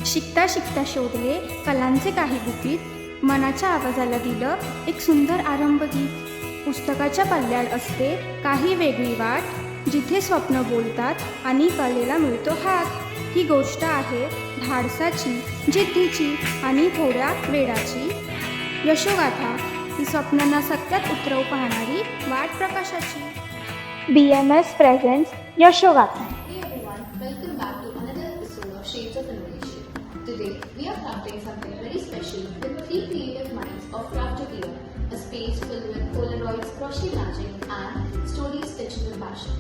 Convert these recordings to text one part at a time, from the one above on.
शिकता शिकता शोधले कलांचे काही गुपित, मनाच्या आवाजाला दिलं एक सुंदर आरंभगीत. पुस्तकाच्या पल्ल्याड असते काही वेगळी वाट, जिथे स्वप्न बोलतात आणि कलेला मिळतो हात. ही गोष्ट आहे धाडसाची, जिद्दीची आणि थोड्या वेळाची. यशोगाथा ही स्वप्नांना सत्यात उतरवू पाहणारी वाट प्रकाशाची. BMS प्रेझेंट्स यशोगाथा. Hey everyone, welcome back to another episode of Shades of Innovation. Today we are crafting something very special with 3 creative minds of Craftopedia, a space filled with Polaroids, crochet magic and stories stitched with passion.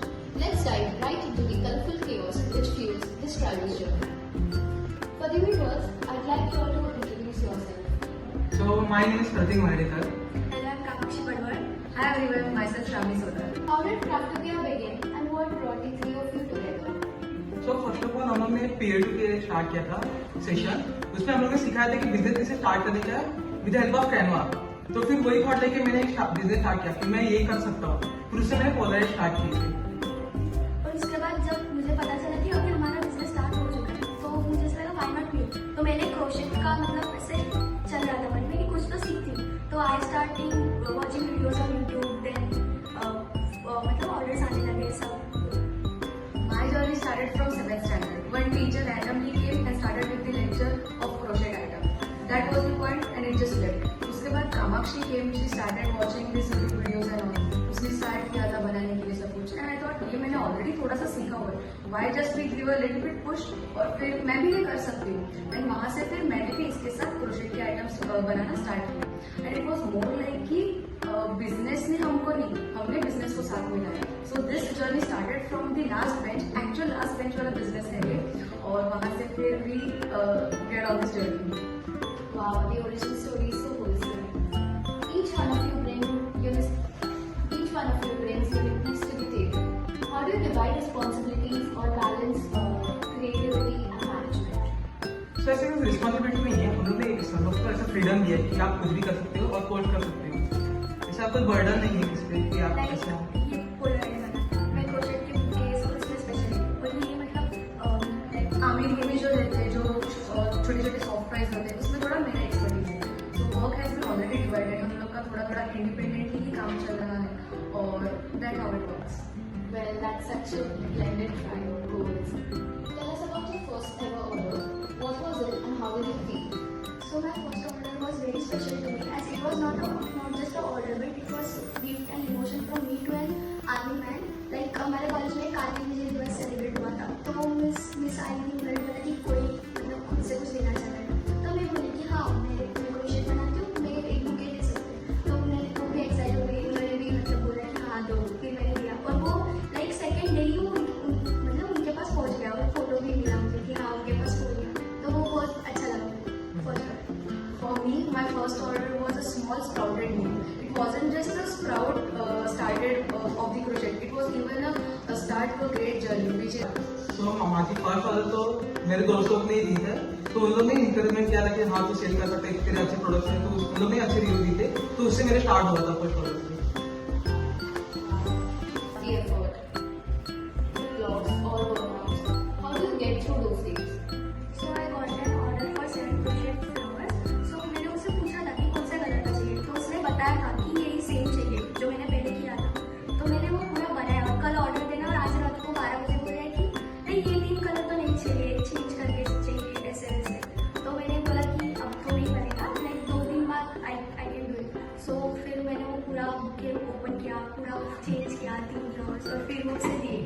Let's dive right into the colorful chaos which fuels this travel's journey. For the viewers, I'd like you all to introduce yourself. So my name is Pratik Mahadekar. And I'm Kamakshi Padwar. Hi everyone, myself Shravani Sodar. How did Craftopedia begin and what brought the three of you together? So first of all हम लोग ने peer to peer start किया था session. उसमें हम लोग ने सिखाया था कि बिजनेस कैसे स्टार्ट करने का विद हेल्प ऑफ कैनवा. तो फिर वही थॉट लेके मैंने एक बिजनेस स्टार्ट किया कि मैं ये कर सकता हूँ. फिर उससे मैंने पोलराइड स्टार्ट की थी. और उसके बाद जब मुझे पता चला कि अभी हमारा बिजनेस स्टार्ट हो चुका है, तो मुझे ऐसा लगा व्हाई नॉट मी. तो मैंने क्रोशेट का मतलब ऐसे चल रहा था मन में कि कुछ तो सीखती हूँ. तो I starting watching videos on YouTube, then मतलब ऑर्डर्स आने लगे सब. My journey started from 7th standard. One teacher randomly came and started with the lecture of crochet item. That was the point and it just left. उसके बाद Kamakshi came, she started watching these videos and all. उसने start किया था बनाने के लिए सब कुछ. And I thought ये मैंने ऑलरेडी थोड़ा सा सीखा हुआ है. Why just we give a little bit push और फिर मैं भी ये कर सकती हूँ. And वहाँ से फिर मैंने भी इसके साथ crochet के आइटम्स बनाना स्टार्ट किया. And it was more like कि बिजनेस ने हमको नहीं, हमने बिजनेस को साथ में लाया. So this journey started from the last bench. Actual last bench वाला बिजनेस है ये. और वहाँ से फिर we get on this journey. Wow, the origin story is so wholesome. Each one of you brings uniqueness to the table. How do you divide responsibilities or balance creativity and management? So ऐसे कोई responsibility नहीं है. हम लोग ने सब लोग को ऐसा फ्रीडम दिया है कि आप कुछ भी कर सकते हो और कोर्स कर सकते हो. ऐसा कोई बर्डन नहीं है किस पे कि आप लाइक ऐसा. ये पोलराइड बना मैं क्रोशेट के केस और इसमें स्पेशली. और ये मतलब लाइक आमिर के भी जो रहते हैं, जो छोटे छोटे सॉफ्ट प्राइस होते हैं, उसमें थोड़ा मेरा एक्सपर्टीज है. So work has been already divided. हम लोग का थोड़ा थोड़ा इंडिपेंडेंटली ही काम चल रहा है. और that how it works. Well, that's such a blended tribe of goals. Tell us about your first ever order. What was it and how did it feel? So my first order was very special to me, as it was not just an order, but it was gift and emotion from me to an army man. Like हमारे college में कारगिल विजय दिवस celebrate हुआ था, तो miss I ने मुझे बोला कि कोई मतलब खुद से कुछ लेना चाहता है. तो मैं बोली कि हाँ मैं क्रोशेट बनाती हूँ, मैं एक बुके दे सकती हूँ. तो वो भी एक्साइट हो गई. उन्होंने भी मतलब बोला कि हाँ दो. फिर मैंने दिया और वो लाइक सेकेंड डे ही मतलब उनके पास पहुँच गया. और फोटो भी मिला मुझे कि हाँ उनके पास पहुँच गया. तो वो बहुत अच्छा लगा मुझे. For me, my first order was a small sprouted meal. It wasn't just a sprout started of the crochet. It was even a start to a great journey, which is. तो हमारी फर्स्ट ऑर्डर तो मेरे दोस्तों ने ही दी है. तो उन लोग ने इंकरेजमेंट किया था कि हाँ तू सेल कर सकता है, तेरे अच्छे प्रोडक्ट्स हैं. तो उन लोग ने अच्छे रिव्यू दिए थे. तो उससे मेरे स्टार्ट हुआ था फर्स्ट ऑर्डर से. The effort, the blogs or workouts. How do you get through those days? So I got an order for 7 crochet flowers. So मैंने उससे पूछा था कि कौन सा कलर का चाहिए. तो उसने बताया था कि यही सेम चाहिए जो मैंने पहले किया था. तो मैंने वो पूरा बनाया और कल ऑर्डर देना. और आज रात को 12 बजे बोला कि नहीं ये 3 कलर तो नहीं चाहिए, चेंज करके चाहिए ऐसे वैसे. तो मैंने बोला कि अब तो नहीं बनेगा, लाइक 2 दिन बाद आई कैन डू इट. सो फिर मैंने वो पूरा बुके ओपन किया, पूरा चेंज किया 3 फ्लावर्स और फिर वो उसे दिए.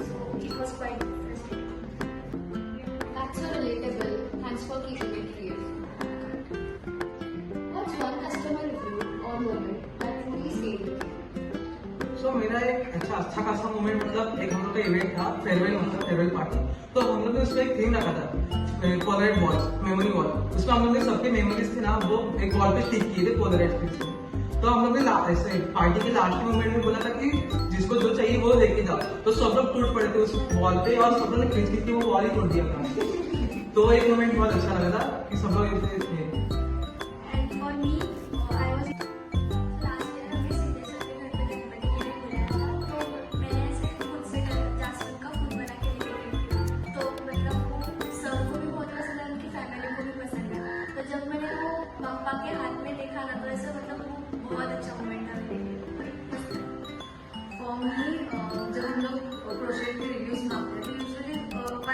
So it was quite interesting. That's so relatable. Thanks for keeping it real. What's one customer review or moment that truly stayed with you? सो मेरा एक अच्छा खासा मोमेंट मतलब एक हम लोग का इवेंट था, फेयरवेल मतलब फेयरवेल पार्टी. तो हम लोग ने उसमें एक थीम रखा था पोलराइड वॉल्स, मेमोरी वॉल. उसमें हम लोग ने सबके मेमोरीज थे ना वो एक वॉल पे स्टिक किए थे पोलराइड स्टिक्स में. तो हम लोग ने ऐसे पार्टी के लास्ट मोमेंट में बोला था कि जिसको जो चाहिए वो लेके जाओ. तो सब लोग टूट पड़े थे उस वॉल पे और सब लोग ने खींच के वो वॉल ही तोड़ दिया था. तो एक मोमेंट बहुत अच्छा लगा था कि सब लोग ऐसे थे. And for me, I was last year हमें सीधे सबके घर पे गणपति के लिए बुलाया था. तो मैंने ऐसे खुद से जासमीन का फूल बना के लेके गई. तो मतलब वो सर को भी बहुत पसंद आया, उनकी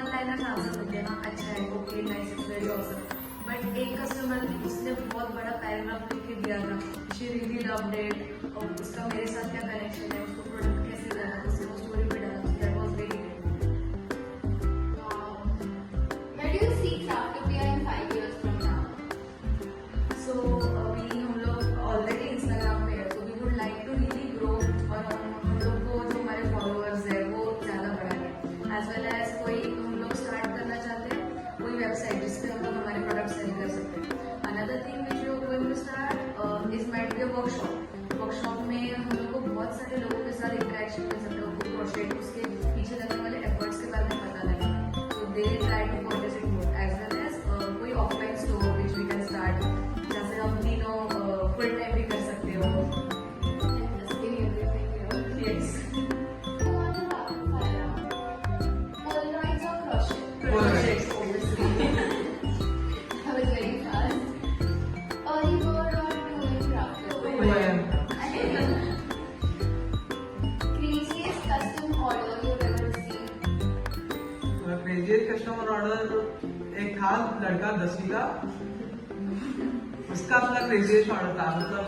वन लाइनर आंसर होते हैं ना, अच्छा है, okay, nice, it's very awesome, but एक कस्टमर उसने बहुत बड़ा पैराग्राफ लिख के दिया था, शी रियली लव्ड इट, और उसका मेरे साथ क्या कनेक्शन है, उसको प्रोडक्ट कैसे डाला, उसने वो स्टोरी पे डाला, that was very good. Where do you see Craftopia in 5 years from now? So अभी हम लोग ऑलरेडी इंस्टाग्राम पे है, तो we would like to really grow, और हम लोग को जो हमारे फॉलोअर्स है वो ज़्यादा बढ़ाए, एज वेल एज कोई हम लोग स्टार्ट करना चाहते हैं कोई वेबसाइट जिसपे हम लोग हमारे प्रोडक्ट सेल कर सकते हैं। Another thing which we are going to start is might be a workshop में हम लोग को बहुत सारे लोगों के साथ इंटरेक्शन मिल सकता है, उनको क्रोशेट उसके पीछे लगने वाले एफर्ट्स के बारे में पता लगे, तो they try to purchase it more, as well as कोई offline store which we can start, जैसे हम तीनों फुल टाइम भी कर सकते हो। Investing everything, you know. Yes, Who won the rapid fire round? Polaroids or crochet? Polaroids. That was very fast. Early bird or 2 in Crafto? 2 AM. Craziest custom order you've ever received? Craziest customer order एक था लड़का 10वीं का, उसका अपना craziest order था, मतलब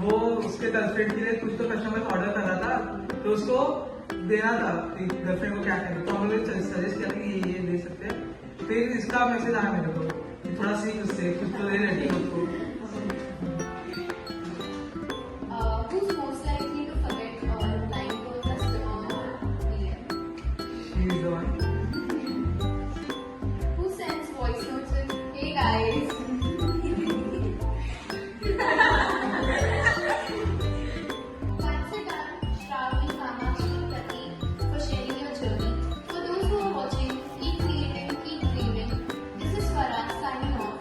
वो उसके गर्लफ्रेंड के लिए कुछ तो कस्टमर ऑर्डर कर रहा था, तो उसको देना था कि गर्लफ्रेंड को क्या करें, तो हम लोग सजेस्ट किया था कि ये दे सकते हैं, फिर इसका मैसेज आया मेरे को कि थोड़ा सीख उससे कुछ तो दे लड़की उसको। Who's most likely to forget replying to a customer DM? She is the one. Who sends voice notes with, "Hey guys"? Once again, Shravani, Kamakshi, and Prateek for sharing your journey. For those who are watching, keep creating, keep dreaming. This is Farah signing off.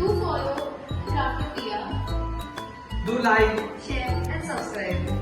Do follow Craftopia. Do like. share and subscribe.